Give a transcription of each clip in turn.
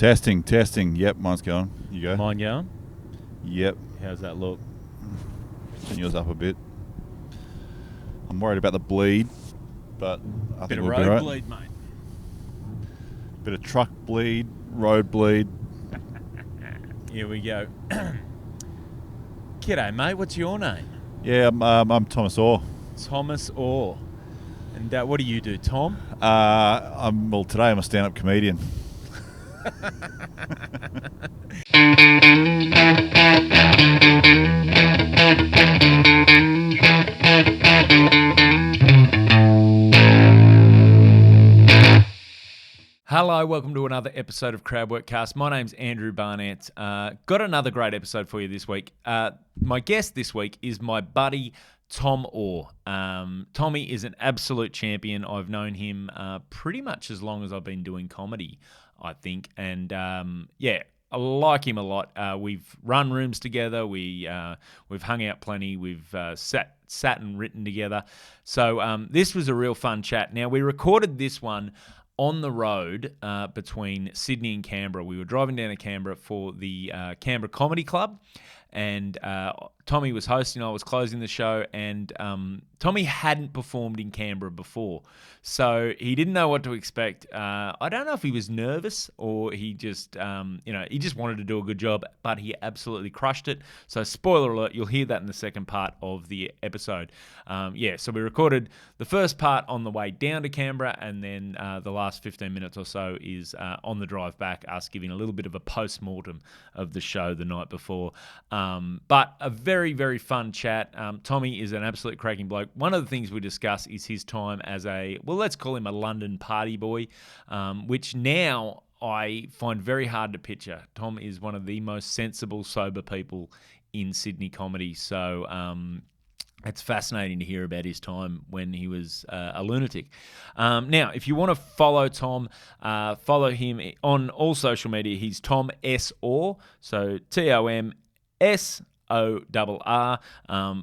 Testing. Yep, mine's going. You go. Mine going? Yep. How's that look? Turn yours up a bit. I'm worried about the bleed, but I Bit think of we'll be road right. bleed, mate. Bit of truck bleed, road bleed. Here we go. G'day, mate. What's your name? Yeah, I'm Thomas Orr. Thomas Orr. And what do you do, Tom? Today I'm a stand-up comedian. Hello, welcome to another episode of Crowdworkcast. My name's Andrew Barnett. Got another great episode for you this week. My guest this week is my buddy Tom Orr. Tommy is an absolute champion. I've known him pretty much as long as I've been doing comedy, I think. And I like him a lot. We've run rooms together. We've hung out plenty. We've sat and written together. So this was a real fun chat. Now, we recorded this one on the road between Sydney and Canberra. We were driving down to Canberra for the Canberra Comedy Club, and Tommy was hosting. I was closing the show, and Tommy hadn't performed in Canberra before, so he didn't know what to expect. I don't know if he was nervous or he just, he just wanted to do a good job, but he absolutely crushed it. So spoiler alert, you'll hear that in the second part of the episode. So we recorded the first part on the way down to Canberra, and then the last 15 minutes or so is on the drive back, us giving a little bit of a post-mortem of the show the night before. But a very, very fun chat. Tommy is an absolute cracking bloke. One of the things we discuss is his time as let's call him a London party boy, which now I find very hard to picture. Tom is one of the most sensible, sober people in Sydney comedy. So it's fascinating to hear about his time when he was a lunatic. Now, if you want to follow Tom, follow him on all social media. He's Tom S. Orr, so TOMSORR.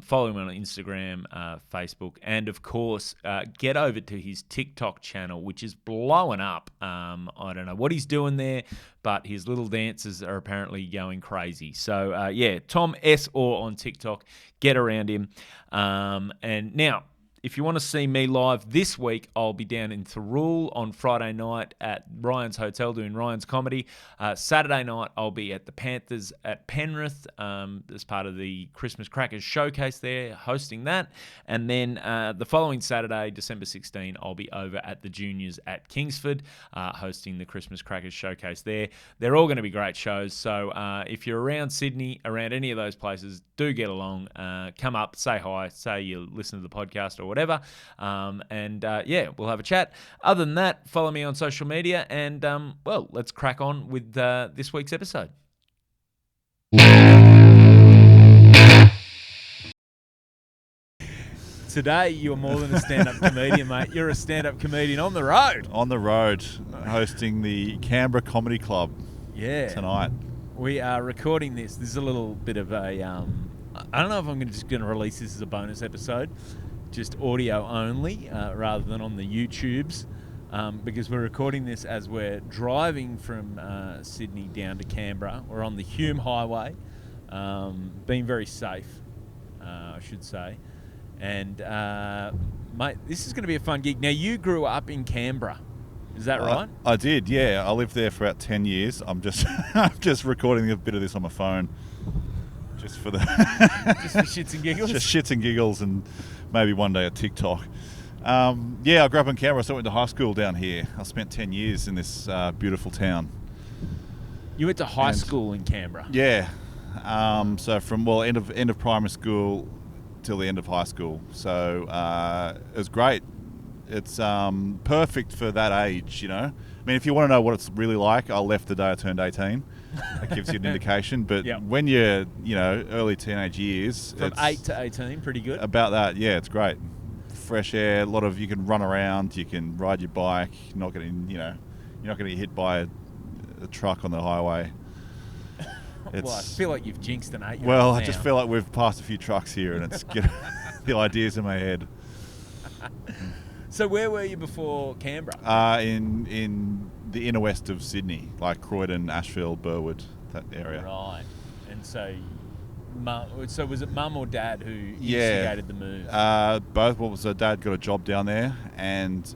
Follow him on Instagram, Facebook, and of course, get over to his TikTok channel, which is blowing up. I don't know what he's doing there, but his little dances are apparently going crazy. So, Tom S. Orr on TikTok. Get around him. And now, if you want to see me live this week, I'll be down in Thirroul on Friday night at Ryan's Hotel doing Ryan's Comedy. Saturday night, I'll be at the Panthers at Penrith as part of the Christmas Crackers Showcase there, hosting that. And then the following Saturday, December 16, I'll be over at the Juniors at Kingsford, hosting the Christmas Crackers Showcase there. They're all going to be great shows. So if you're around Sydney, around any of those places, do get along. Come up, say hi, say you listen to the podcast or whatever, we'll have a chat. Other than that, follow me on social media, and let's crack on with this week's episode. Today, you're more than a stand-up comedian, mate. You're a stand-up comedian on the road. On the road, hosting the Canberra Comedy Club. Yeah. Tonight. We are recording this. This is a little bit of a I don't know if I'm just going to release this as a bonus episode, just audio only, rather than on the YouTubes, because we're recording this as we're driving from Sydney down to Canberra. We're on the Hume Highway, being very safe, I should say. And, mate, this is going to be a fun gig. Now, you grew up in Canberra. Is that right? I did, yeah. I lived there for about 10 years. I'm just recording a bit of this on my phone. Just for shits and giggles? Just shits and giggles, and maybe one day a TikTok. I grew up in Canberra, so I went to high school down here. I spent 10 years in this beautiful town. You went to high school in Canberra? Yeah. So from end of primary school till the end of high school. So it was great. It's perfect for that age, you know. I mean, if you want to know what it's really like, I left the day I turned 18. That gives you an indication. But when you're, early teenage years... From 8 to 18, pretty good. About that, yeah, it's great. Fresh air, you can run around, you can ride your bike, you're not going to get hit by a truck on the highway. I feel like you've jinxed an 8-year-old Well, now. I just feel like we've passed a few trucks here, and it's the ideas in my head. So where were you before Canberra? In the inner west of Sydney, like Croydon, Ashfield, Burwood, that area. Right. And so was it mum or dad who instigated the move? Both. Well, so Dad got a job down there, and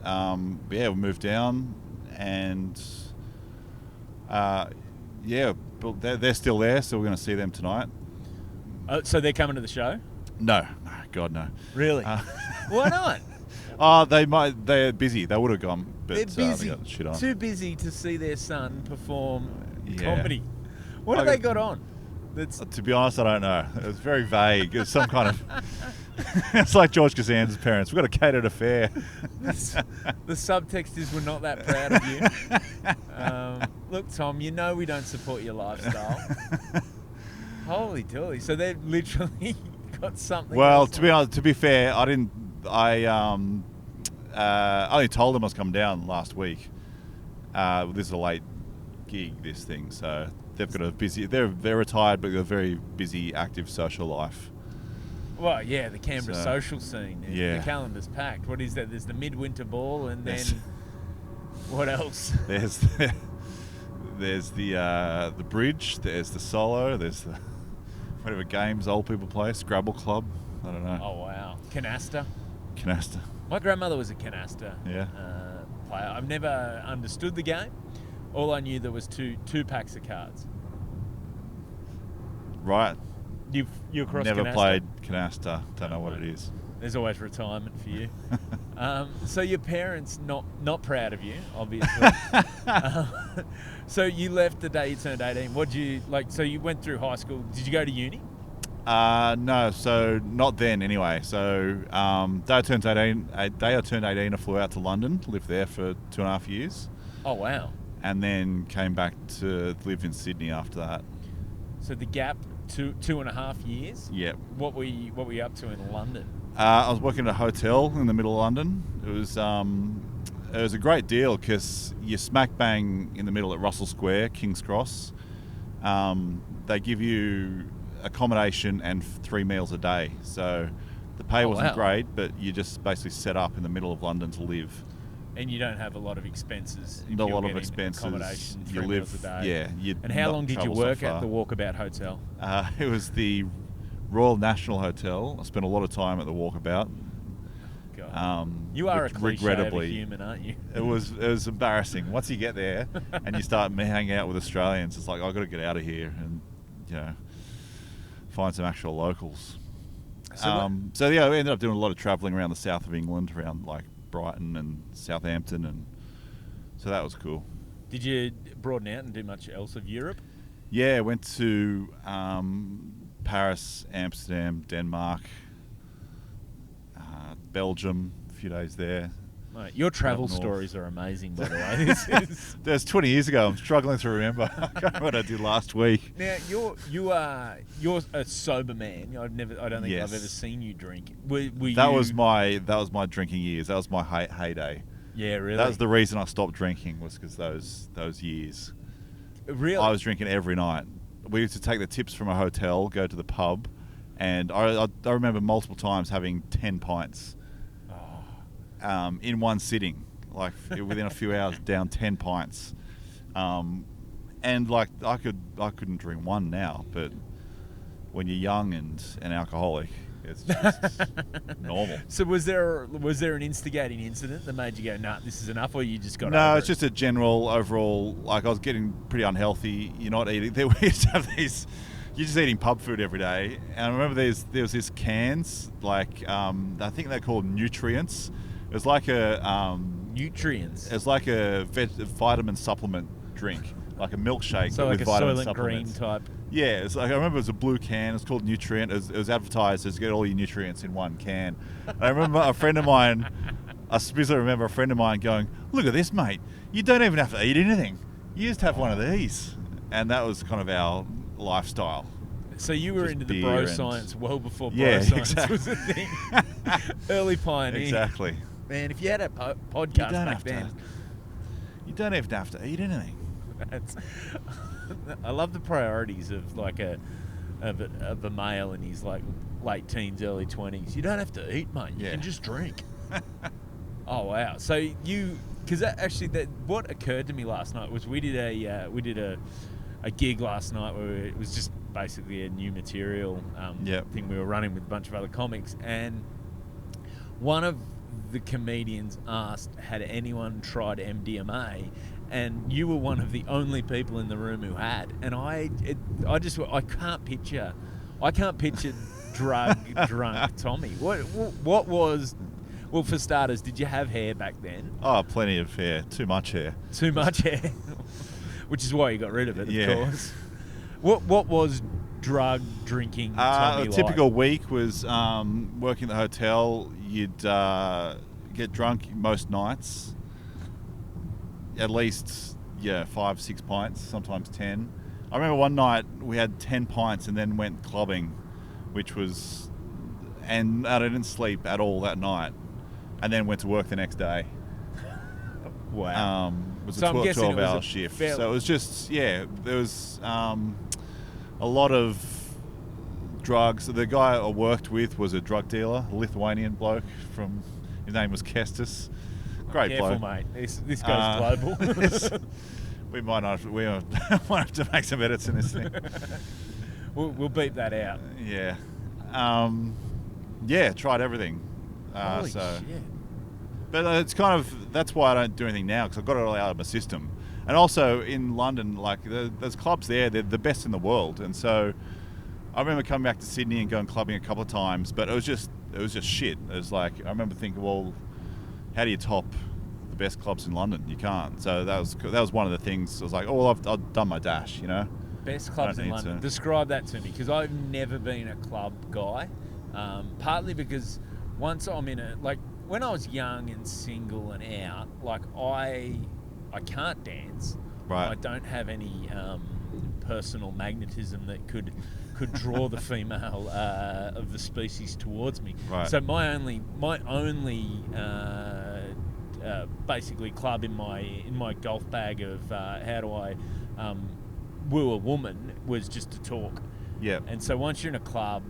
we moved down, and but they're still there, so we're going to see them tonight. So they're coming to the show? No, God no. Really? Why not? They're busy. They would have gone, but they're busy. they got shit on. Too busy to see their son perform Yeah. comedy. What have they got on? To be honest, I don't know. It was very vague. It was some kind of... It's like George Costanza's parents. We've got a catered affair. The subtext is we're not that proud of you. Look, Tom, you know we don't support your lifestyle. Holy dooly. So they've literally got something Well, else to be fair, I didn't... I only told them I was coming down last week. This is a late gig, this thing, so... They've got a busy... They're retired, but they've got a very busy, active social life. Well, yeah, the Canberra social scene. Yeah. The calendar's packed. What is that? There's the midwinter ball, and then what else? There's the bridge. There's the solo. There's the whatever games old people play. Scrabble Club. I don't know. Oh wow, canasta. Canasta. My grandmother was a canasta Yeah. player. I've never understood the game. All I knew there was two packs of cards. Right. You across Never canasta? played canasta. Don't know what it is. There's always retirement for you. So your parents not proud of you, obviously. So you left the day you turned 18. What did you like? So you went through high school. Did you go to uni? No, so not then anyway. So day I turned 18, I flew out to London, lived there for 2.5 years. Oh wow! And then came back to live in Sydney after that. So the gap, 2.5 years. Yep. What were you up to in London? I was working at a hotel in the middle of London. It was a great deal because you're smack bang in the middle at Russell Square, King's Cross. They give you accommodation and 3 meals a day. So the pay wasn't great, but you just basically set up in the middle of London to live. And you don't have a lot of expenses. Not a lot of expenses. Accommodation, you 3 live meals a day. Yeah. And how long did you work at the Walkabout Hotel? It was the Royal National Hotel. I spent a lot of time at the Walkabout. God. You are a cliche of a human, aren't you? It was embarrassing. Once you get there and you start hanging out with Australians, it's like, I've got to get out of here and find some actual locals. So we ended up doing a lot of travelling around the south of England, around like Brighton and Southampton, and so that was cool. Did you broaden out and do much else of Europe? Yeah, went to Paris, Amsterdam, Denmark, Belgium, a few days there. Mate, your travel stories are amazing, by the way. That's 20 years ago. I'm struggling to remember. I can't remember what I did last week. Now you're a sober man. I don't think I've ever seen you drink. That was my drinking years. That was my heyday. Yeah, really. That was the reason I stopped drinking, was because those years. Really, I was drinking every night. We used to take the tips from a hotel, go to the pub, and I remember multiple times having 10 pints. In one sitting, like within a few hours, down 10 pints, and like I couldn't drink one now, but when you're young and an alcoholic, it's just normal. So was there an instigating incident that made you go, nah, this is enough, or you just got? No, it's just a general overall. Like I was getting pretty unhealthy. You're not eating. We used to have these. You're just eating pub food every day, and I remember there was these cans, like I think they're called nutrients. It was like a nutrients. It's like a vitamin supplement drink, like a milkshake, so with like a vitamin Soylent supplements. Green type. Yeah, it's like, I remember it was a blue can. It's called Nutrient. It was advertised as get all your nutrients in one can. And I remember a friend of mine. I specifically remember a friend of mine going, "Look at this, mate. You don't even have to eat anything. You just have one of these." And that was kind of our lifestyle. So you were Just into the beer bro and- science well before bro science was a thing. Early pioneer. Exactly. Man, if you had a podcast You don't back have then. You don't even have to eat anything. I love the priorities of like a male in his like late teens, early 20s. You don't have to eat, mate. You Yeah. can just drink. Oh wow! So you Because actually, what occurred to me last night was we did a gig last night where it was just basically a new material thing we were running with a bunch of other comics, and one of the comedians asked, had anyone tried MDMA, and you were one of the only people in the room who had, and I can't picture drug drunk Tommy. What was, well, for starters, did you have hair back then? Oh, plenty of hair. Too much hair. Too much hair, which is why you got rid of it, of course. What was drug drinking Tommy a typical week was working at the hotel. You'd get drunk most nights, at least 5-6 pints, sometimes 10. I remember one night we had 10 pints and then went clubbing, and I didn't sleep at all that night, and then went to work the next day. Wow. It was a 12-hour shift. So it was just, there was a lot of drugs. The guy I worked with was a drug dealer, a Lithuanian bloke his name was Kestis. Great bloke. Careful, mate. This goes global. We might have to make some edits in this thing. We'll beep that out. Yeah. Tried everything. Holy shit. But it's that's why I don't do anything now, because I've got it all out of my system. And also in London, like there's clubs there, they're the best in the world. And so I remember coming back to Sydney and going clubbing a couple of times, but it was just shit. It was like, I remember thinking, well, how do you top the best clubs in London? You can't. So that was one of the things. I was like, oh, well, I've done my dash, Best clubs in London. Describe that to me, because I've never been a club guy. Partly because once I'm in when I was young and single and out, I can't dance. Right. I don't have any personal magnetism that could draw the female of the species towards me. Right. So my only basically club in my golf bag of how do I woo a woman was just to talk. Yeah. And so once you're in a club,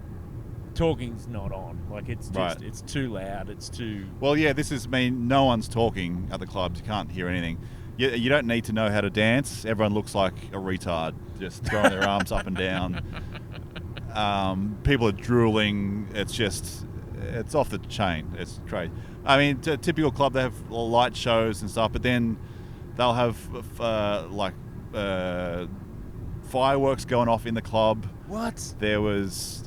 talking's not on. It's just it's too loud. It's too. Well, no one's talking at the clubs. You can't hear anything. You don't need to know how to dance. Everyone looks like a retard, just throwing their arms up and down. People are drooling. It's off the chain. It's crazy. I mean, a typical club, they have light shows and stuff, but then they'll have fireworks going off in the club. What? There was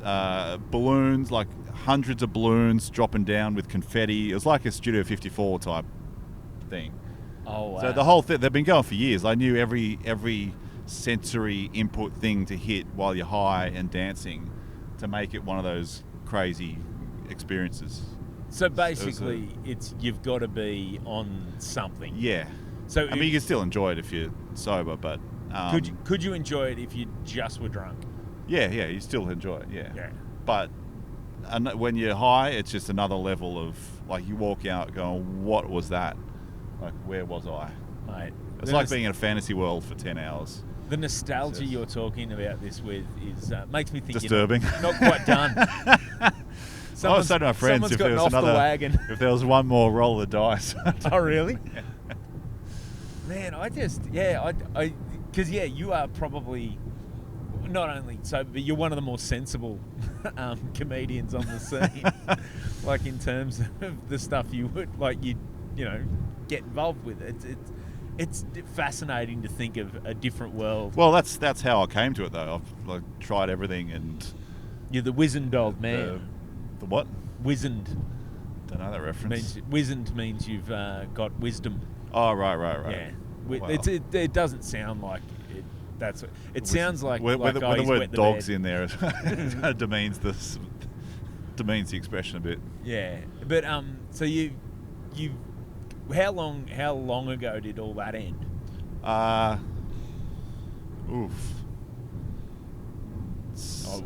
balloons, like hundreds of balloons dropping down with confetti. It was like a Studio 54 type thing. Oh, wow. So the whole thing, they've been going for years. I knew every sensory input thing to hit while you're high and dancing to make it one of those crazy experiences. So basically, you've got to be on something. Yeah. So I mean, you can still enjoy it if you're sober, but could you enjoy it if you just were drunk? Yeah, you still enjoy it. Yeah. Yeah. But when you're high, it's just another level of you walk out going, "What was that? Like, where was I?" Mate, it's like being in a fantasy world for 10 hours. The nostalgia you're talking about this with makes me think disturbing. You're not quite done. I was saying to my friends, if there was one more roll of the dice. Oh, really? Man, because you are probably not only sober, but you're one of the more sensible comedians on the scene. In terms of the stuff you would get involved with. It's fascinating to think of a different world. Well, that's how I came to it, though. I've tried everything, and you're the wizened old man. The what? Wizened. Don't know that reference. Wizened means you've got wisdom. Oh, right. Yeah. Wow. It doesn't sound like it. It sounds like with the word "dogs" in there, it demeans the expression a bit. Yeah, but so you how long ago did all that end?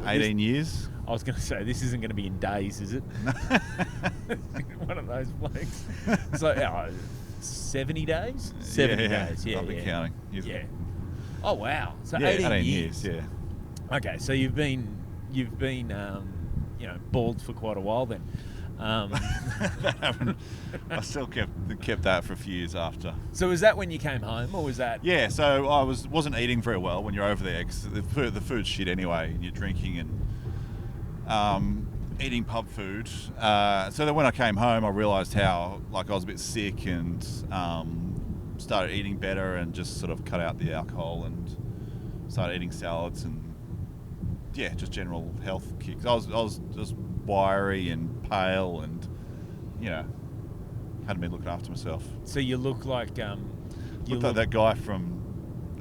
18 years. I was going to say, this isn't going to be in days, is it? One of those blokes. So 70 days? 70 days, yeah. I've been counting. Yeah. Oh, wow. So 18 years, yeah. Okay, so you've been bald for quite a while then. I still kept that for a few years after. So was that when you came home, or was that? Yeah, so I wasn't eating very well when you're over there, because the food's shit anyway, and you're drinking and eating pub food. So then when I came home, I realised how I was a bit sick, and started eating better, and just sort of cut out the alcohol and started eating salads, and just general health kicks. I was just wiry and pale, and hadn't been looking after myself. So you look like Looked like that guy from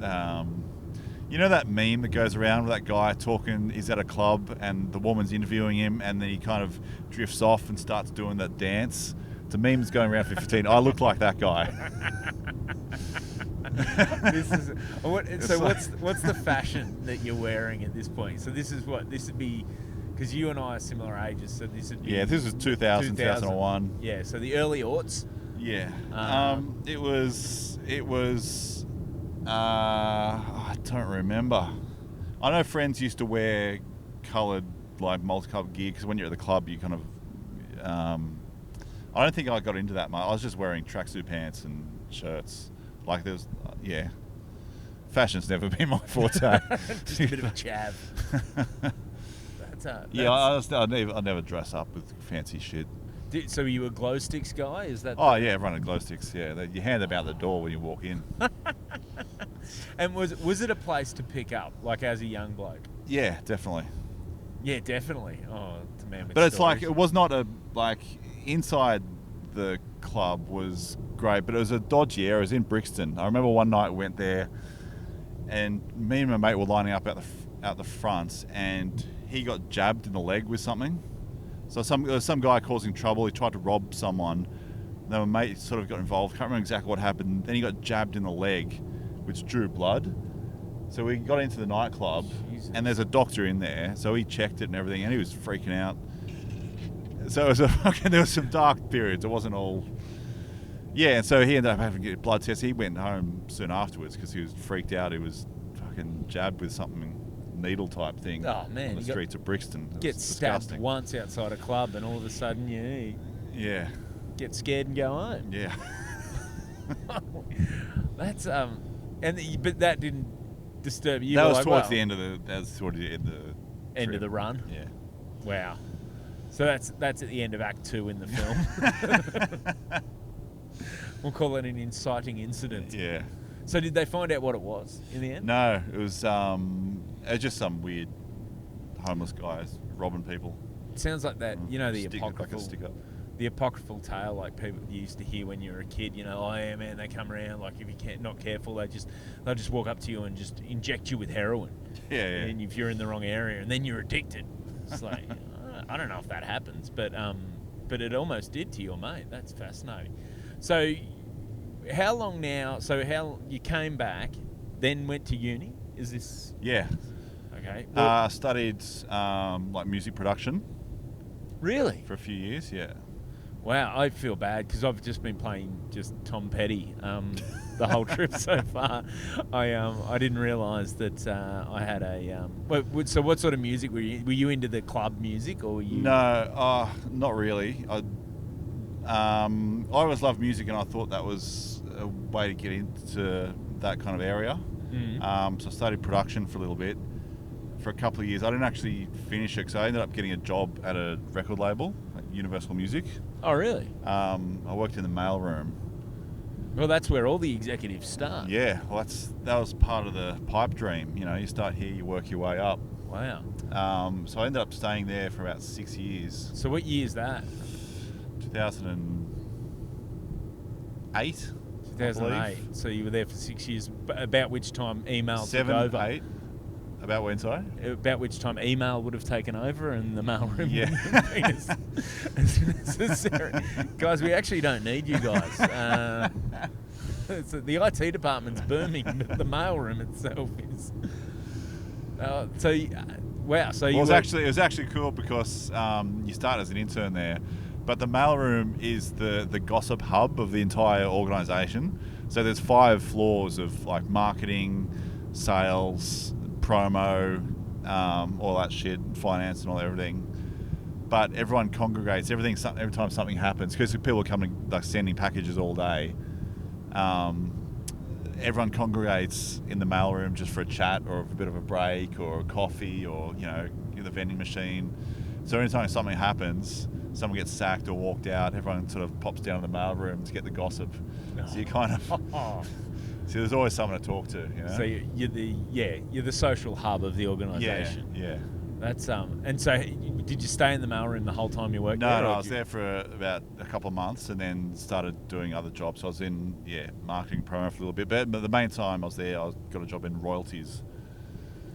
that meme that goes around with that guy talking. He's at a club and the woman's interviewing him, and then he kind of drifts off and starts doing that dance. It's a meme that's going around for 15. I look like that guy. What's the fashion that you're wearing at this point? So this would be, because you and I are similar ages, so this would be... Yeah, this was 2001. Yeah, so the early aughts. Yeah. It was I don't remember. I know friends used to wear coloured, multicoloured gear, because when you're at the club, you kind of... I don't think I got into that much. I was just wearing tracksuit pants and shirts. Fashion's never been my forte. Just a bit of a chav. I never dress up with fancy shit. So were you a glow sticks guy? Is that? Oh yeah, everyone had glow sticks. Yeah, you hand them out the door when you walk in. And was it a place to pick up, as a young bloke? Yeah, definitely. Yeah, definitely. Oh, it's a man with But stories. it's it was not inside the club was great, but it was a dodgy area. It was in Brixton. I remember one night we went there, and me and my mate were lining up out the front, and he got jabbed in the leg with something. So there was some guy causing trouble. He tried to rob someone. Then my mate sort of got involved. Can't remember exactly what happened. Then he got jabbed in the leg, which drew blood. So we got into the nightclub, and there's a doctor in there. So he checked it and everything, and he was freaking out. So it was there was some dark periods. It wasn't all... Yeah, and so he ended up having to get blood tests. He went home soon afterwards because he was freaked out. He was fucking jabbed with something, needle type thing. Oh man, on the streets of Brixton. Get stabbed once outside a club, and all of a sudden you get scared and go home. Yeah. That's but that didn't disturb you. That was towards the end of the. That was towards the end of the run. Yeah. Wow. So that's at the end of Act 2 in the film. We'll call it an inciting incident. Yeah. So did they find out what it was in the end? No, it was just some weird homeless guys robbing people. It sounds like that, the apocryphal tale people used to hear when you were a kid. Oh yeah, man, they come around if you're not careful, they'll just walk up to you and just inject you with heroin. Yeah. And if you're in the wrong area, and then you're addicted. It's I don't know if that happens, but it almost did to your mate. That's fascinating. So, how long now? So, how you came back, then went to uni? Is this? Yeah. Okay. I studied music production. Really? For a few years, yeah. Wow, I feel bad because I've just been playing just Tom Petty the whole trip so far. I didn't realise that I had a. So what sort of music were you? Were you into the club music or were you? No, not really. I always loved music, and I thought that was a way to get into that kind of area. Mm-hmm. So I studied production for a little bit, for a couple of years. I didn't actually finish it because I ended up getting a job at a record label, at Universal Music. Oh, really? I worked in the mailroom. Well, that's where all the executives start. Yeah, well, that was part of the pipe dream. You start here, you work your way up. Wow. So I ended up staying there for about 6 years. So what year is that? 2008. 2008. So you were there for 6 years, about which time email took over. 7, 8. About when, sorry? About which time email would have taken over and the mailroom yeah. would have been as necessary. Guys, we actually don't need you guys. The IT department's booming, but the mailroom itself is... wow. So it was actually cool because you start as an intern there, but the mailroom is the gossip hub of the entire organisation. So there's 5 floors of marketing, sales, promo, all that shit, finance and everything. but everyone congregates. Every time something happens, because people are coming, like sending packages all day. Everyone congregates in the mailroom just for a chat or a bit of a break or a coffee or the vending machine. So anytime something happens, someone gets sacked or walked out, everyone sort of pops down to the mailroom to get the gossip. So you kind of so there's always someone to talk to. So you're the social hub of the organisation. Yeah. That's and so did you stay in the mailroom the whole time you worked there? No, I was there for about a couple of months and then started doing other jobs. So I was in marketing promo for a little bit, but the main time I was there, I got a job in royalties.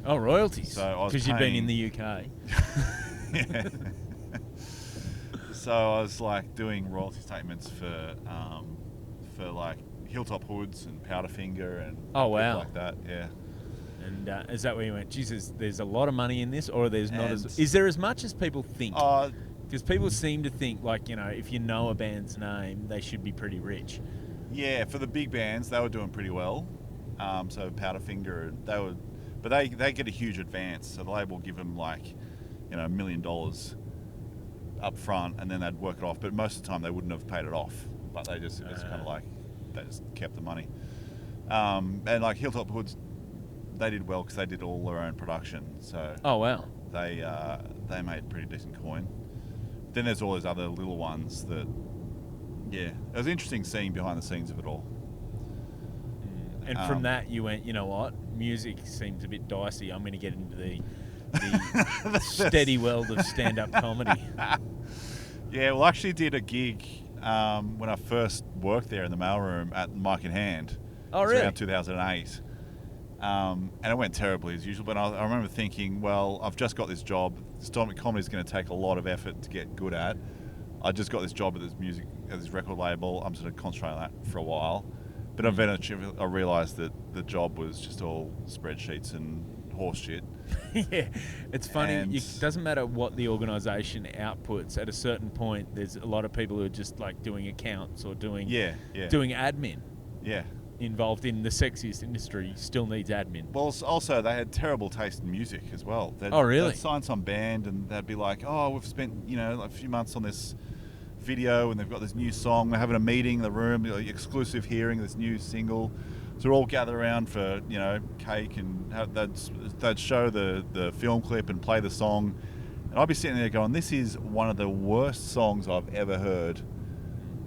Oh, royalties! So because you'd been in the UK. Yeah. So I was like doing royalty statements for like Hilltop Hoods and Powderfinger and people like that. Yeah. And is that where you went, Jesus, there's a lot of money in this, or there's not is there as much as people think? Because people seem to think, like, if you know a band's name, they should be pretty rich. Yeah, for the big bands, they were doing pretty well. So Powderfinger, but they get a huge advance. So the label will give them like, $1 million up front, and then they'd work it off. But most of the time, they wouldn't have paid it off. But it's kind of like they just kept the money. And like Hilltop Hoods, they did well because they did all their own production. So they made pretty decent coin. Then there's all those other little ones that, it was interesting seeing behind the scenes of it all. And from that, you went, you know what? Music seems a bit dicey. I'm going to get into the steady world of stand-up comedy. Yeah, well, I actually did a gig when I first worked there in the mailroom at Mic in Hand. Oh, really? Around 2008. And it went terribly as usual, but I remember thinking, well, I've just got this job. Stand-up comedy is going to take a lot of effort to get good at. I just got this job at this record label. I'm just going to concentrate on that for a while. But eventually I realised that the job was just all spreadsheets and horse shit. Yeah, it's funny. It doesn't matter what the organisation outputs. At a certain point, there's a lot of people who are just like doing accounts or doing doing admin. Yeah. Involved in the sexiest industry still needs admin. Well, also they had terrible taste in music as well. Oh, really? They'd sign some band and they'd be like, "Oh, we've spent a few months on this video and they've got this new song. We're having a meeting in the room, exclusive hearing this new single." So we're all gather around for cake and they'd show the film clip and play the song, and I'd be sitting there going, "This is one of the worst songs I've ever heard."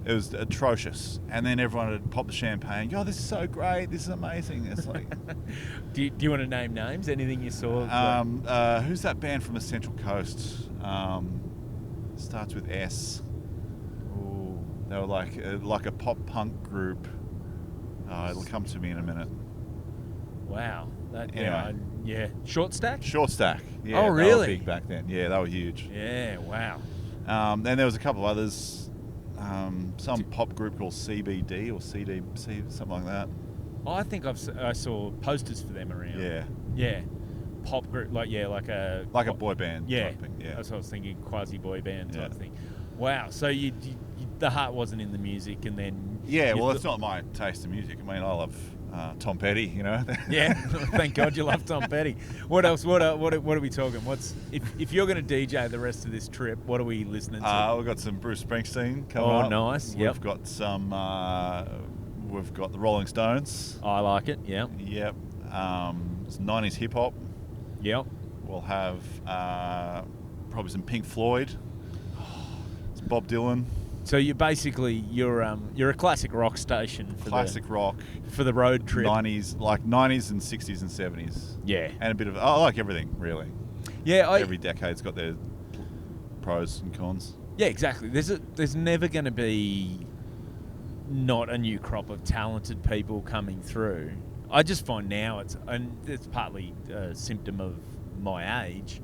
It was atrocious. And then everyone would pop the champagne. "Oh, this is so great. This is amazing." It's like... do you want to name names? Anything you saw? Who's that band from the Central Coast? Starts with S. Ooh, they were like a pop punk group. It'll come to me in a minute. Wow. Anyway. Short Stack? Short Stack. Yeah, oh, really? They were big back then. Yeah, they were huge. Yeah, wow. And there was a couple of others. Some pop group called CBD or CDC, something like that. I think I saw posters for them around. Yeah. Yeah. Pop group, like a boy band. Yeah. Type thing. Yeah. That's what I was thinking, quasi boy band type thing. Wow. So you the heart wasn't in the music, and then it's not my taste in music. I mean, I love Tom Petty. Yeah. Thank God you love Tom Petty. What else? What are we talking? If you're going to DJ the rest of this trip? What are we listening to? We've got some Bruce Springsteen coming up. Oh, nice. Yep. We've got some. We've got the Rolling Stones. I like it. Yeah. Yep. It's 90s hip hop. Yep. We'll have probably some Pink Floyd. It's Bob Dylan. So you're a classic rock station for rock for the road trip. 90s and 60s and 70s. Yeah. And a bit of I like everything really. Yeah. Every decade's got their pros and cons. Yeah, exactly. There's never going to be not a new crop of talented people coming through. I just find now it's partly a symptom of my age,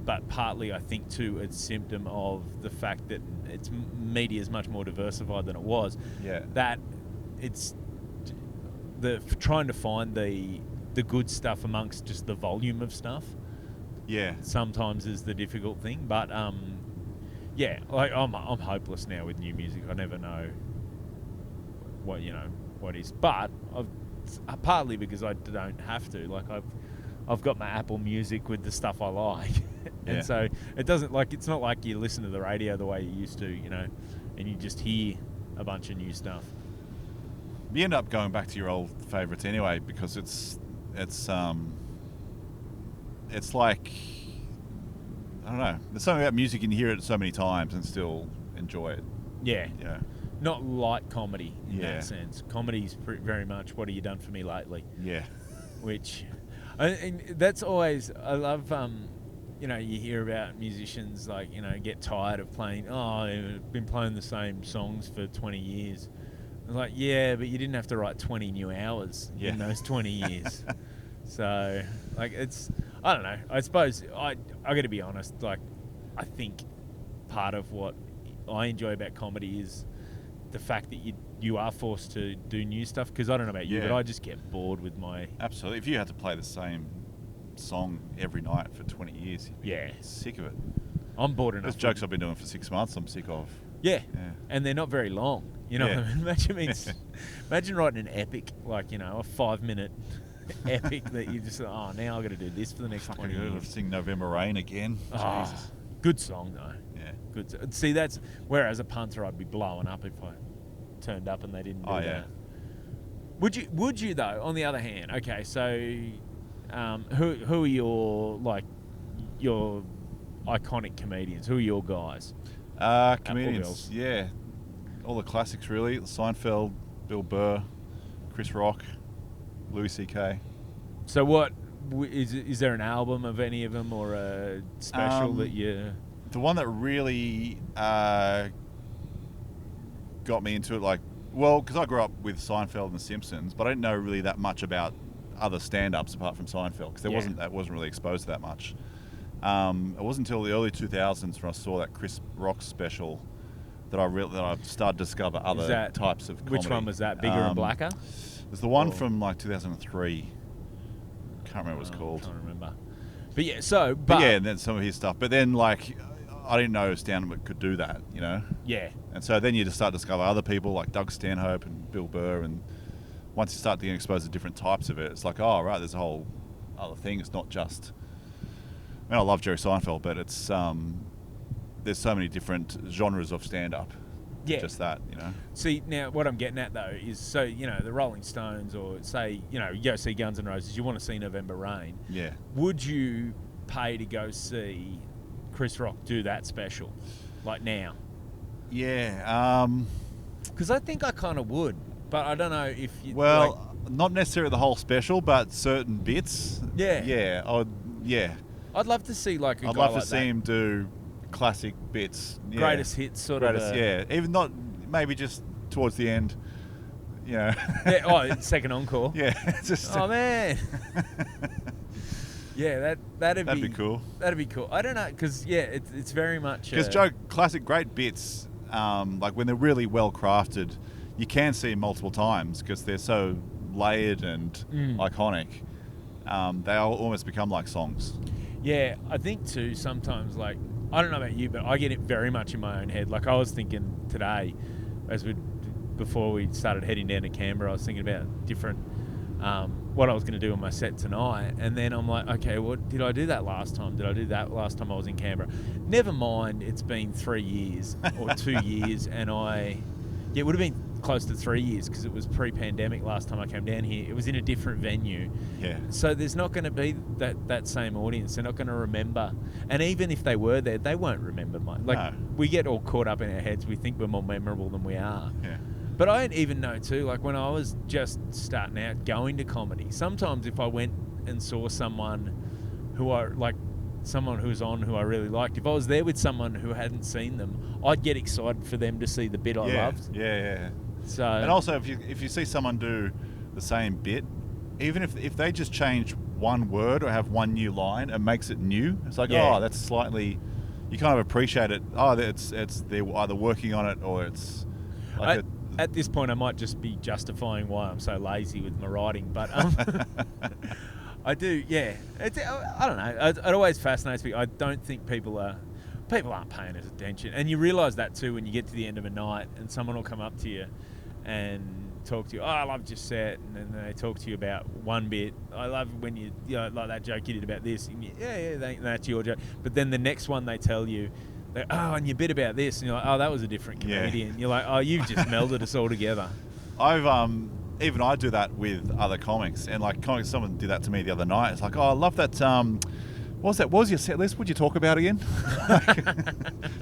but partly I think too it's a symptom of the fact that media is much more diversified than it was. Yeah. That it's trying to find the good stuff amongst just the volume of stuff. Yeah. Sometimes is the difficult thing, but I'm hopeless now with new music. I never know what is, but I've partly because I don't have to. Like I've got my Apple Music with the stuff I like. And Yeah. so it doesn't like, it's not like you listen to the radio the way you used to, you know, and you just hear a bunch of new stuff. You end up going back to your old favourites anyway, because it's like, I don't know. There's something about music, you can hear it so many times and still enjoy it. Yeah. Yeah. Not light comedy in Yeah. that sense. Comedy's very much, what have you done for me lately? Yeah. Which, and that's always, I love, you know, you hear about musicians like, you know, get tired of playing, I've been playing the same songs for 20 years. I'm like, yeah, but you didn't have to write 20 new hours in those 20 years. So, like, it's, I don't know. I suppose, I got to be honest, like, I think part of what I enjoy about comedy is the fact that you are forced to do new stuff, because I don't know about you, but I just get bored with my... Absolutely. If you had to play the same song every night for 20 years, you'd be sick of it. I'm bored enough. There's jokes I've been doing for 6 months I'm sick of. Yeah. And they're not very long. You know what I mean? Imagine writing an epic, like, you know, a 5-minute epic that you just, now I've got to do this for the next 20 years. Sing November Rain again. Jesus. Good song, though. Yeah. Good. See, that's... Whereas a punter, I'd be blowing up if I turned up and they didn't do that. Would you, though, on the other hand? Okay, so who are your iconic comedians? Who are your guys? Comedians, yeah. All the classics, really. Seinfeld, Bill Burr, Chris Rock, Louis C.K. So what... Is there an album of any of them, or a special that you... The one that really got me into it, like, well, because I grew up with Seinfeld and The Simpsons, but I didn't know really that much about other stand-ups apart from Seinfeld, because that wasn't really exposed to that much. It wasn't until the early 2000s when I saw that Chris Rock special that I started to discover other types of comedy. Which one was that? Bigger and Blacker? It was the one from like 2003. Can't remember what it was called. I can't remember. But yeah, so... But yeah, and then some of his stuff. But then, like, I didn't know stand-up could do that, you know? Yeah. And so then you just start to discover other people like Doug Stanhope and Bill Burr, and once you start getting exposed to different types of it, it's like, oh, right, there's a whole other thing. It's not just... I mean, I love Jerry Seinfeld, but it's... there's so many different genres of stand-up. Yeah. Just that, you know? See, now, what I'm getting at, though, is, so, you know, the Rolling Stones, or, say, you know, you go see Guns N' Roses, you want to see November Rain. Yeah. Would you pay to go see Chris Rock do that special, like, now? Yeah. Because I think I kind of would, but I don't know if you... Well, not necessarily the whole special, but certain bits. Yeah. Yeah. I'd love to see, like, I'd love to see him do classic bits. Yeah. Greatest hits, sort of. Yeah. Even not, maybe just towards the end, you know. Second encore. Yeah. Just oh, man. Yeah, that'd be cool. That'd be cool. I don't know, because, yeah, it's very much... Because classic great bits, like when they're really well crafted, you can see them multiple times because they're so layered and iconic. They almost become like songs. Yeah, I think too, sometimes, like, I don't know about you, but I get it very much in my own head. Like, I was thinking today, before we started heading down to Canberra, I was thinking about different, what I was going to do on my set tonight. And then I'm like, okay, what did I do that last time? Did I do that last time I was in Canberra? Never mind, it's been 3 years or 2 years, and it would have been close to 3 years because it was pre-pandemic last time I came down here. It was in a different venue. Yeah. So there's not going to be that same audience. They're not going to remember. And even if they were there, they won't remember much. Like, we get all caught up in our heads. We think we're more memorable than we are. Yeah. But I even know too, like when I was just starting out going to comedy, sometimes if I went and saw someone who I really liked, if I was there with someone who hadn't seen them, I'd get excited for them to see the bit I loved. Yeah. So, and also, if you see someone do the same bit, even if they just change one word or have one new line, it makes it new. It's like, that's slightly... You kind of appreciate it. They're either working on it or it's... like at this point, I might just be justifying why I'm so lazy with my writing, but I do, yeah. I don't know. It always fascinates me. I don't think people aren't paying us attention. And you realise that too when you get to the end of a night and someone will come up to you and talk to you. Oh, I love your set, and then they talk to you about one bit. I love when you know, like that joke you did about this. And you, that's your joke. But then the next one they tell you, and your bit about this, and you're like, oh, that was a different comedian. You're like, oh, you've just melded us all together. I've even I do that with other comics, and like someone did that to me the other night. It's like, oh, I love that. What was your set list? What'd you talk about again?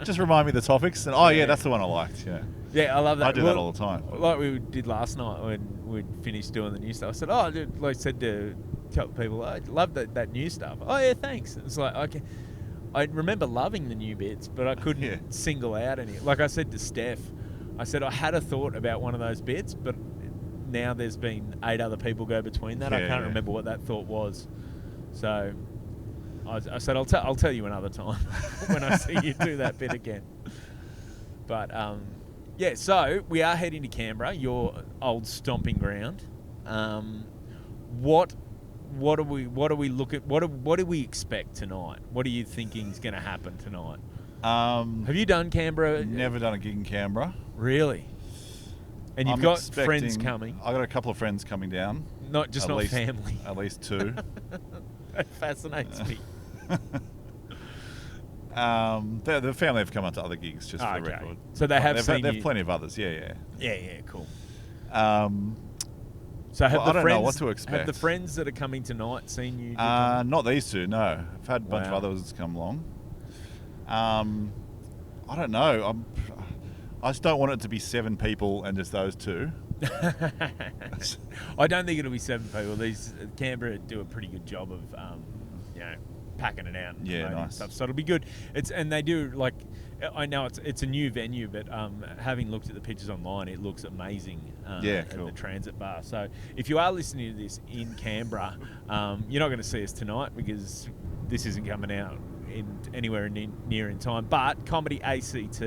Just remind me of the topics. And that's the one I liked. Yeah, I love that. I do that all the time. Like we did last night when we'd finished doing the new stuff. I said, I said to a couple of people, I love that new stuff. Oh yeah, thanks. It's like, okay. I remember loving the new bits, but I couldn't single out any. Like I said to Steph, I said I had a thought about one of those bits, but now there's been 8 other people go between that. I can't remember what that thought was. So I said, I'll tell you another time when I see you do that bit again. But so we are heading to Canberra, your old stomping ground. What do we expect tonight? What are you thinking is going to happen tonight? Have you done Canberra? Never done a gig in Canberra. Really? And you've got friends coming. I've got a couple of friends coming down. Not family. At least 2. That fascinates me. The family have come out to other gigs just for the record. So they have seen There have plenty of others. Yeah, cool. So I don't know what to expect. Have the friends that are coming tonight seen you? Not these 2. No, I've had a bunch of others come along. I don't know. I just don't want it to be 7 people and just those 2. I don't think it'll be 7 people. These Canberra do a pretty good job of, packing it out. And nice stuff. So it'll be good. And they do like. I know it's a new venue, but having looked at the pictures online, it looks amazing. Cool. At the Transit Bar. So if you are listening to this in Canberra, you're not going to see us tonight because this isn't coming out anywhere near in time. But Comedy ACT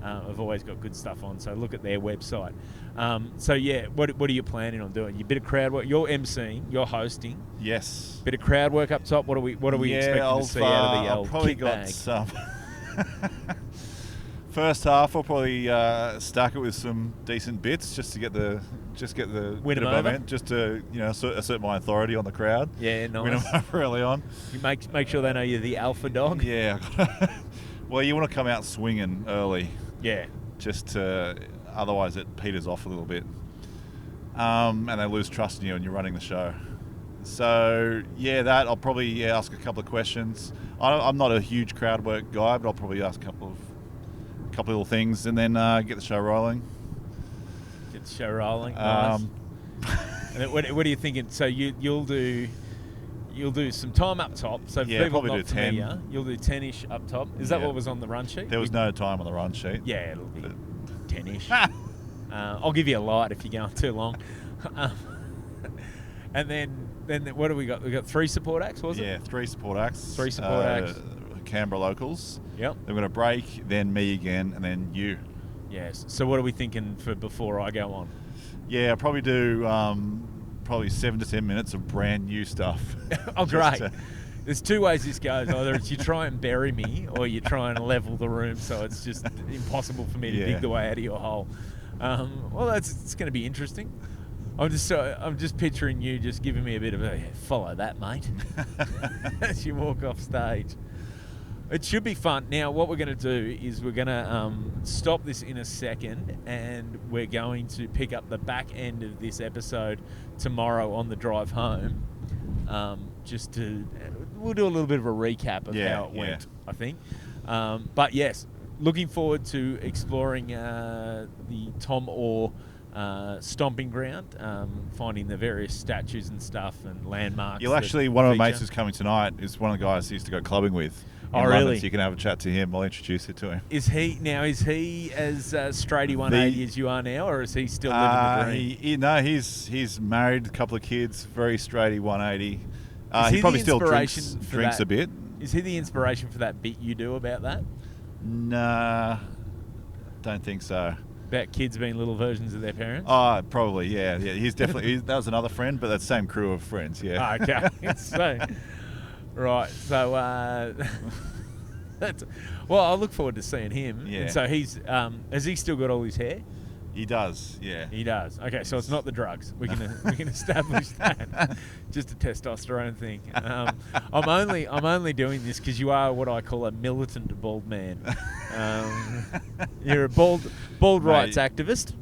have always got good stuff on, so look at their website. What are you planning on doing? You bit of crowd work. You're emceeing. You're hosting. Yes. Bit of crowd work up top. What are we expecting to see out of the I'll probably got some. First half, I'll probably stack it with some decent bits just to get the win bit of momentum, just to assert my authority on the crowd. Yeah, nice. Win them over early on. You make sure they know you're the alpha dog. Yeah. Well, you want to come out swinging early. Yeah. Just to, otherwise it peters off a little bit, and they lose trust in you, and you're running the show. So that I'll probably ask a couple of questions. I'm not a huge crowd work guy, but I'll probably ask a couple of little things, and then get the show rolling. Get the show rolling. Nice. And then what are you thinking? So you'll do some time up top. So for people probably not do 10. familiar, you'll do 10-ish up top. Is that what was on the run sheet? There was no time on the run sheet. Yeah, it'll be 10-ish. I'll give you a light if you're going too long. And then what do we got? We got 3 support acts, was it? Yeah, 3 support acts. 3 support acts. Canberra locals. Yep. They're going to break, then me again, and then you. Yes. So what are we thinking for before I go on? Yeah, I'll probably do probably 7 to 10 minutes of brand new stuff. Oh, great. There's 2 ways this goes. Either it's you try and bury me, or you try and level the room, so it's just impossible for me to dig the way out of your hole. It's going to be interesting. I'm just picturing you just giving me a bit of a follow that, mate, as you walk off stage. It should be fun. Now, what we're going to do is we're going to stop this in a second, and we're going to pick up the back end of this episode tomorrow on the drive home. We'll do a little bit of a recap of how it went, I think. But yes, looking forward to exploring the Tom Orr stomping ground, finding the various statues and stuff and landmarks. One of my mates who's coming tonight is one of the guys I used to go clubbing with. Oh, really? London, so you can have a chat to him. I'll introduce you to him. Is he as straighty 180 as you are now, or is he still living the dream? He's married, a couple of kids, very straighty 180. He probably still drinks a bit. Is he the inspiration for that bit you do about that? Nah, don't think so. About kids being little versions of their parents? Oh, probably, yeah. He's definitely... that was another friend, but that same crew of friends, yeah. Oh, okay. So, right. So, I look forward to seeing him. Yeah. And so he's... has he still got all his hair? He does, yeah. He does. Okay, so it's not the drugs. We can establish that. Just a testosterone thing. I'm only doing this because you are what I call a militant bald man. You're a bald rights activist.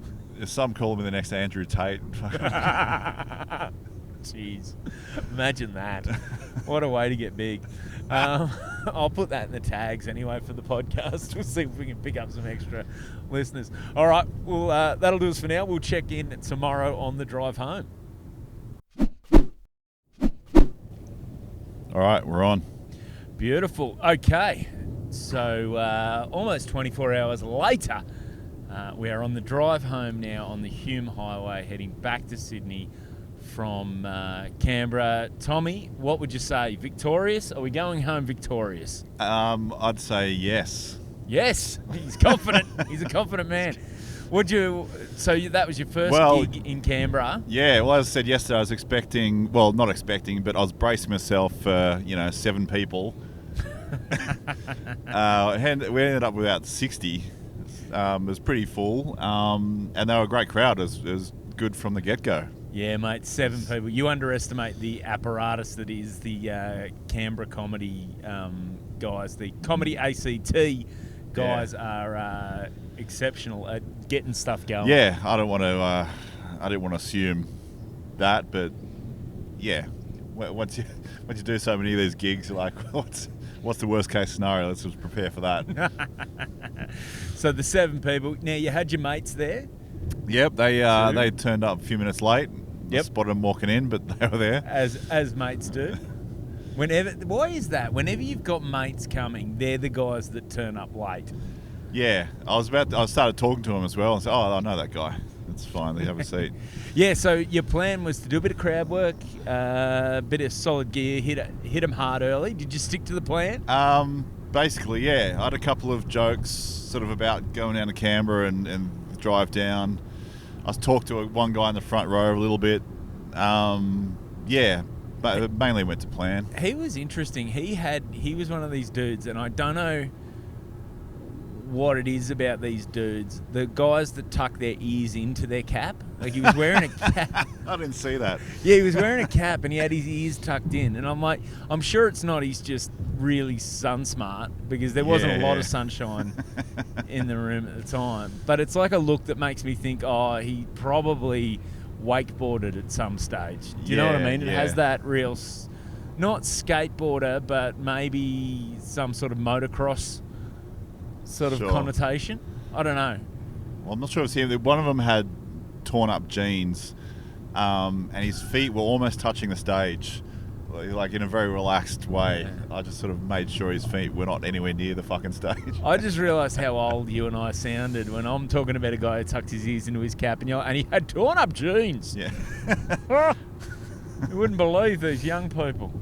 Some call me the next Andrew Tate. Jeez, imagine that. What a way to get big. I'll put that in the tags anyway for the podcast. We'll see if we can pick up some extra listeners. All right, well, that'll do us for now. We'll check in tomorrow on the drive home. All right, we're on. Beautiful. Okay, so almost 24 hours later, we are on the drive home now on the Hume Highway, heading back to Sydney from Canberra. Tommy, what would you say? Victorious? Are we going home victorious? I'd say yes. Yes, he's confident. He's a confident man. That was your first gig in Canberra? Yeah, well, as I said yesterday, I was expecting, well, not expecting, but I was bracing myself for, 7 people. And we ended up with about 60. It was pretty full, and they were a great crowd. It was good from the get-go. Yeah, mate, 7 people. You underestimate the apparatus that is the Canberra comedy guys. The comedy ACT guys are exceptional at getting stuff going. Yeah, I didn't want to assume that, but yeah, once you do so many of these gigs, you're like, what's the worst case scenario? Let's just prepare for that. So the 7 people. Now you had your mates there. Yep, they turned up a few minutes late. Yep. I spotted them walking in, but they were there. As mates do. Why is that? Whenever you've got mates coming, they're the guys that turn up late. Yeah, I started talking to them as well and said, I know that guy. It's fine, they have a seat. Yeah, so your plan was to do a bit of crowd work, a bit of solid gear, hit them hard early. Did you stick to the plan? Basically, yeah. I had a couple of jokes sort of about going down to Canberra and the drive down. I talked to one guy in the front row a little bit. Yeah, but it mainly went to plan. He was interesting. He was one of these dudes, and I don't know what it is about these dudes. The guys that tuck their ears into their cap. Like, he was wearing a cap. I didn't see that. Yeah, he was wearing a cap and he had his ears tucked in. And I'm like, I'm sure it's not he's just really sun smart, because there wasn't a lot of sunshine in the room at the time. But it's like a look that makes me think, he probably wakeboarded at some stage. Do you know what I mean? It has that real, not skateboarder, but maybe some sort of motocross sort of connotation. I don't know. Well, I'm not sure if it's him. One of them had torn up jeans, and his feet were almost touching the stage, like in a very relaxed way. Yeah. I just sort of made sure his feet were not anywhere near the fucking stage. I just realised how old you and I sounded when I'm talking about a guy who tucked his ears into his cap and he had torn up jeans. Yeah. You wouldn't believe these young people.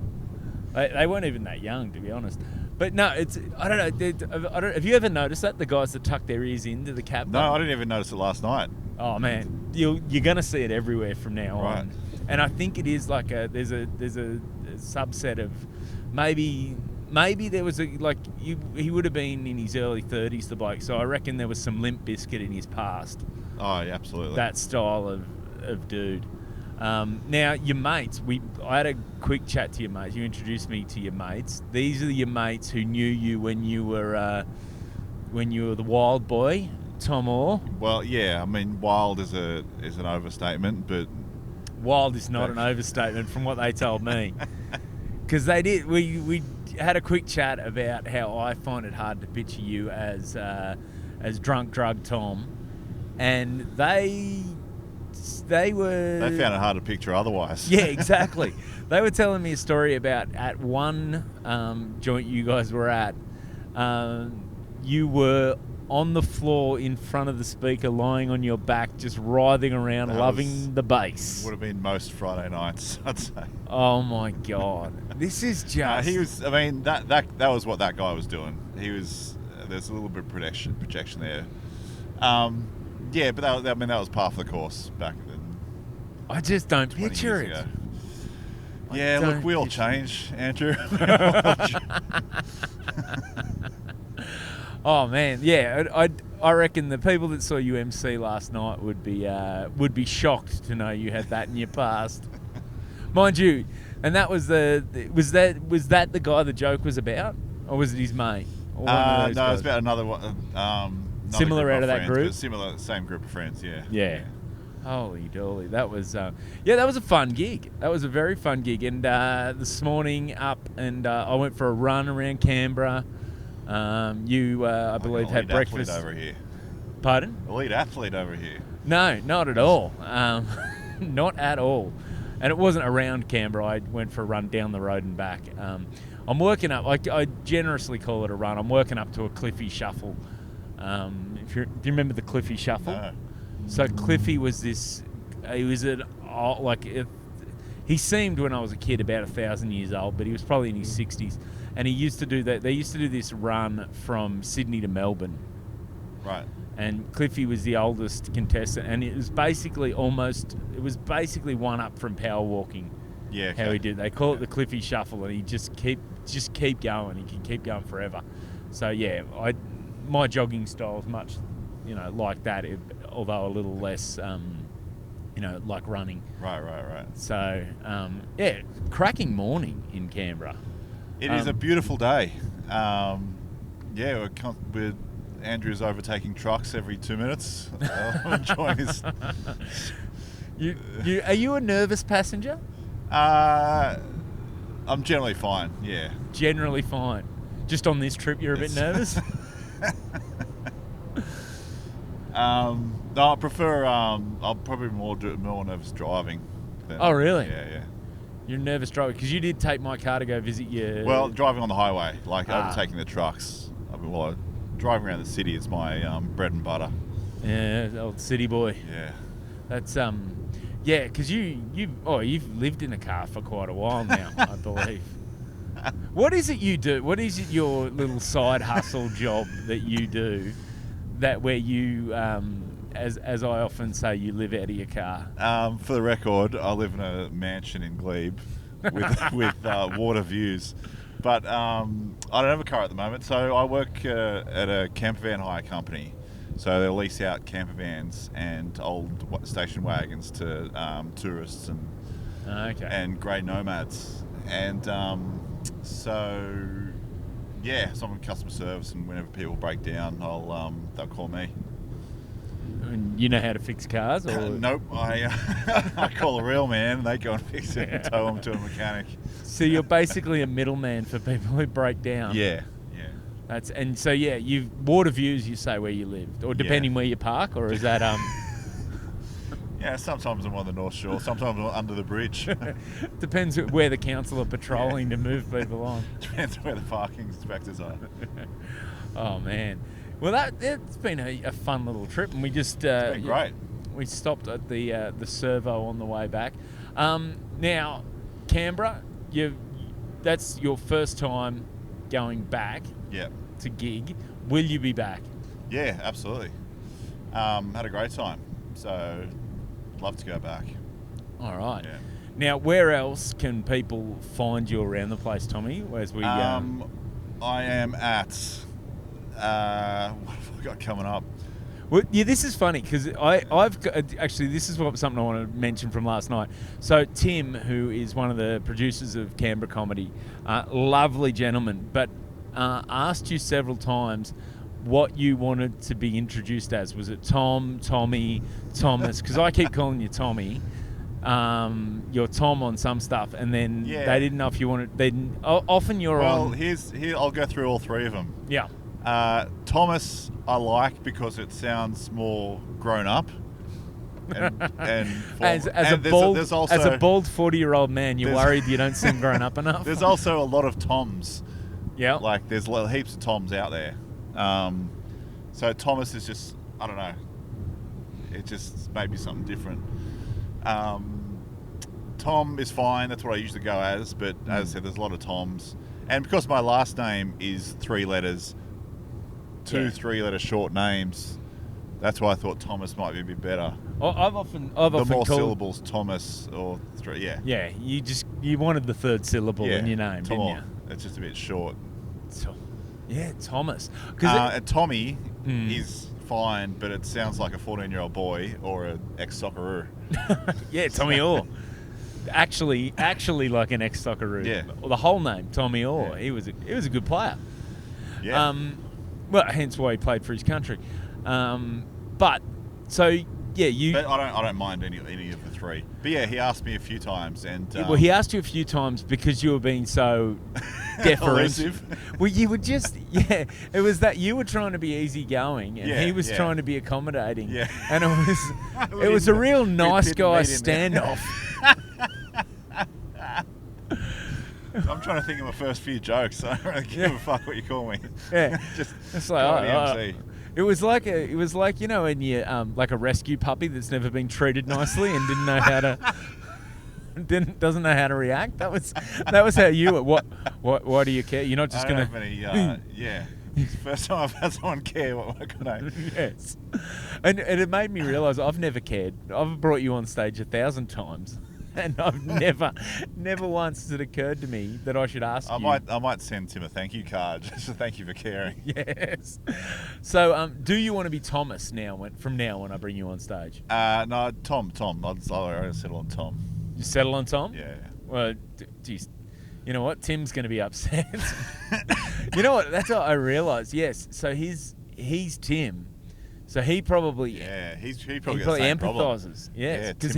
They weren't even that young, to be honest. But no, I don't know. Have you ever noticed that, the guys that tuck their ears into the cap? No, I didn't even notice it last night. Oh man, you're gonna see it everywhere from now on. And I think it is like there's a subset of maybe there was he would have been in his early 30s, the bloke. So I reckon there was some Limp Bizkit in his past. Oh, yeah, absolutely. That style of dude. Now, your mates, I had a quick chat to your mates. You introduced me to your mates. These are your mates who knew you when you were the wild boy, Tom Orr. Well, yeah, I mean, wild is an overstatement, but wild is not an overstatement from what they told me. Because they did. We had a quick chat about how I find it hard to picture you as drunk drug Tom, and they found it hard to picture otherwise. Yeah, exactly. They were telling me a story about at one joint you guys were at, you were on the floor in front of the speaker, lying on your back, just writhing around, loving the bass. Would have been most Friday nights, I'd say. Oh my God, this is just. He was. I mean, that was what that guy was doing. He was. There's a little bit of projection there. Yeah, but that was par for the course back then. I just don't picture it. Yeah, look, we all change, Andrew. Oh man, yeah. I reckon the people that saw you MC last night would be shocked to know you had that in your past, mind you. And that was was that the guy the joke was about, or was it his mate? Or one of those no, guys? it's about another one. Another Similar group out of that friends, group? but similar, same group of friends. Yeah. Yeah. Holy dolly, that was that was a fun gig. That was a very fun gig. And this morning up and I went for a run around Canberra. You, I believe, had breakfast over here. Pardon? Elite athlete over here. No, not at all. Not at all. And it wasn't around Canberra. I went for a run down the road and back. I'm working up. I generously call it a run. I'm working up to a Cliffy Shuffle. Do you remember the Cliffy Shuffle? No. So Cliffy was this. He was he seemed when I was a kid about 1,000 years old, but he was probably in his 60s. And he used to do that. They used to do this run from Sydney to Melbourne. Right. And Cliffy was the oldest contestant, and it was basically one up from power walking. Yeah. Okay. How he did. They call it the Cliffy Shuffle, and he just keep going. He can keep going forever. So yeah, my jogging style is much, like that, although a little less, like running. Right. So yeah, cracking morning in Canberra. It is a beautiful day. We're Andrew's overtaking trucks every 2 minutes. I'm enjoying this. Are you a nervous passenger? I'm generally fine. Yeah. Generally fine. Just on this trip, you're a bit nervous. No, I prefer. I'll probably more nervous driving. Oh, really? Yeah. You're a nervous driver because you did take my car to go visit your. Well, driving on the highway, overtaking the trucks. Driving around the city is my bread and butter. Yeah, old city boy. Yeah. That's yeah, because you've lived in a car for quite a while now, I believe. What is it you do? What is it your little side hustle job that you do? That where you, as I often say, you live out of your car. For the record, I live in a mansion in Glebe with water views. But I don't have a car at the moment, so I work at a camper van hire company. So they lease out camper vans and old station wagons to tourists and grey nomads. And so I'm in customer service, and whenever people break down, they'll call me. And you know how to fix cars? Or? Nope, I call a real man, and they go and fix it and tow them to a mechanic. So you're basically a middleman for people who break down. Yeah. You've water views. You say where you lived, or depending where you park, or is that Yeah, sometimes I'm on the North Shore, sometimes I'm under the bridge. Depends where the council are patrolling to move people on. Depends where the parking inspectors are. Oh man, well that's been a fun little trip, and we just it's been great. We stopped at the servo on the way back. Now, Canberra, that's your first time going back. Yeah. To gig. Will you be back? Yeah, absolutely. Had a great time, so love to go back. All right. Yeah. Now, where else can people find you around the place, Tommy? As we, I am at. What have I got coming up? Well, yeah, this is funny because I've got, actually, this is something I want to mention from last night. So Tim, who is one of the producers of Canberra Comedy, lovely gentleman, but asked you several times what you wanted to be introduced as. Was it Tom, Tommy, Thomas? Because I keep calling you Tommy. You're Tom on some stuff, and then they didn't know if you wanted. Often you're on. Well, here I'll go through all three of them. Yeah. Thomas I like because it sounds more grown up. As a bald 40-year-old man, you're worried you don't seem grown up enough. There's also a lot of Toms. Yeah. Like there's heaps of Toms out there. So Thomas is just, I don't know. It just maybe something different. Tom is fine. That's what I usually go as. But as I said, there's a lot of Toms. And because my last name is 3 letters, 2 3-letter short names, that's why I thought Thomas might be a bit better. I've often more called syllables, Thomas or 3. Yeah. Yeah. You wanted the third syllable in your name, didn't you? It's just a bit short. Yeah, Thomas. And Tommy is fine, but it sounds like a 14-year-old boy or an ex-Socceroo. Yeah, Tommy Orr. Actually like an ex-Socceroo. Yeah. Well, the whole name, Tommy Orr. Yeah. He was a good player. Yeah. Well, hence why he played for his country. But I don't mind any of the three. But yeah, he asked me a few times, and well, he asked you a few times because you were being so deferential. Well, you were just it was that you were trying to be easygoing, and he was trying to be accommodating. Yeah. And it was a real nice guy standoff. I'm trying to think of my first few jokes. I don't really give a fuck what you call me. Yeah, just it's like MC. It was like when you like a rescue puppy that's never been treated nicely and didn't know how to doesn't know how to react. That was how you were. Why do you care? You're not just gonna. It's the first time I've had someone care what can I. Yes, and it made me realise I've never cared. I've brought you on stage 1,000 times. And I've never once has it occurred to me that I should ask you. I might send Tim a thank you card just to thank you for caring. Yes. So, do you want to be Thomas from now when I bring you on stage? No, Tom. I'll settle on Tom. You settle on Tom? Yeah. Well, you know what? Tim's going to be upset. You know what? That's what I realised. Yes. So he's Tim. So he probably he probably empathises. Yes, because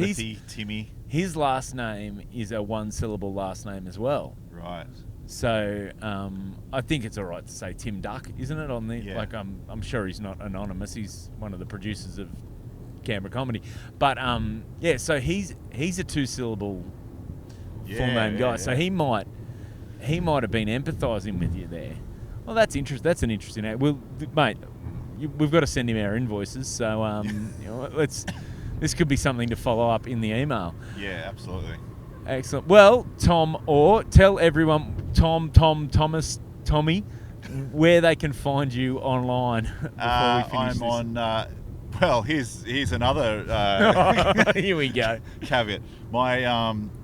Timmy. His last name is a one-syllable last name as well. Right. So I think it's all right to say Tim Duck, isn't it? Like I'm sure he's not anonymous. He's one of the producers of Canberra Comedy. But so he's a two-syllable full name guy. Yeah. So he might have been empathising with you there. Well, that's interesting. That's an interesting. Mate, we've got to send him our invoices. So This could be something to follow up in the email. Yeah, absolutely. Excellent. Well, Tom Orr, tell everyone, Thomas, Tommy, where they can find you online before we finish I'm on. Here's another. Here we go. Caveat. My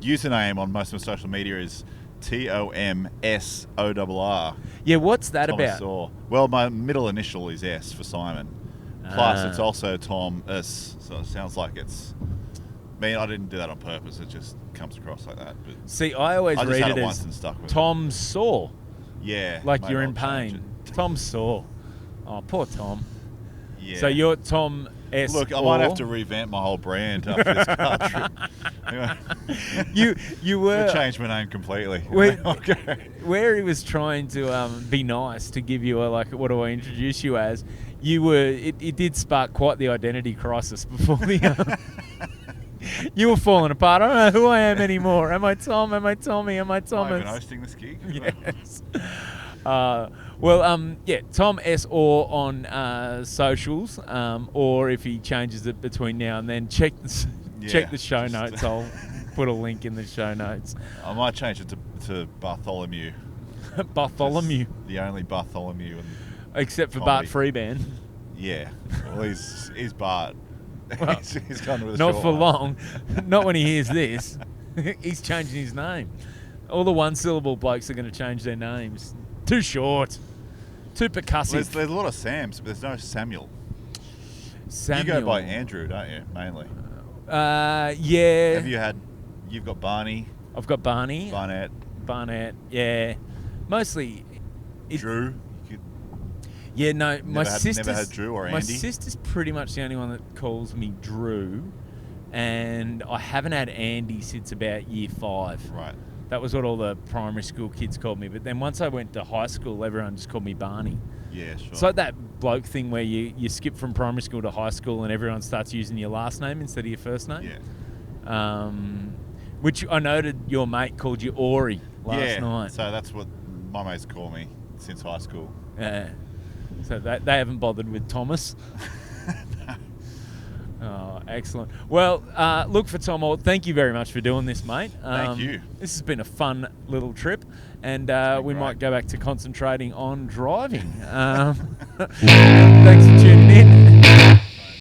username on most of my social media is TOMSORR. Yeah, what's that Thomas about? Orr. Well, my middle initial is S for Simon. Plus, it's also Tom S, so it sounds like it's. I mean, I didn't do that on purpose. It just comes across like that. But see, I always read it as Tom Saw. Yeah. Like you're in pain. Tom Saw. Oh, poor Tom. Yeah. So you're Tom S. Look, I might have to revamp my whole brand after this car trip. You were. I changed my name completely. Where he was trying to be nice to give you what do I introduce you as? You were. It did spark quite the identity crisis before the. You were falling apart. I don't know who I am anymore. Am I Tom? Am I Tommy? Am I Thomas? Am I even hosting this gig? Yes. Tom S. Orr on socials, or if he changes it between now and then, check the show notes. I'll put a link in the show notes. I might change it to Bartholomew. Bartholomew. The only Bartholomew. Except for Bart Freeban. Yeah. Well, he's Bart. Well, he's gone with a not short for one. long. Not when he hears this. He's changing his name. All the one-syllable blokes are going to change their names. Too short. Too percussive. Well, there's a lot of Sams, but there's no Samuel. You go by Andrew, don't you, mainly? Yeah. You've got Barney. I've got Barney. Barnett, yeah. Mostly. Drew. Yeah, no, my sister's... Never had Drew or Andy? My sister's pretty much the only one that calls me Drew, and I haven't had Andy since about year 5. Right. That was what all the primary school kids called me, but then once I went to high school, everyone just called me Barney. Yeah, sure. It's like that bloke thing where you skip from primary school to high school and everyone starts using your last name instead of your first name. Yeah. Which I noted your mate called you Ori last night. So that's what my mates call me since high school. Yeah. So they haven't bothered with Thomas. Oh, excellent. Well, look for Tom Orr. Thank you very much for doing this, mate. Thank you. This has been a fun little trip, and we might go back to concentrating on driving. Thanks for tuning in.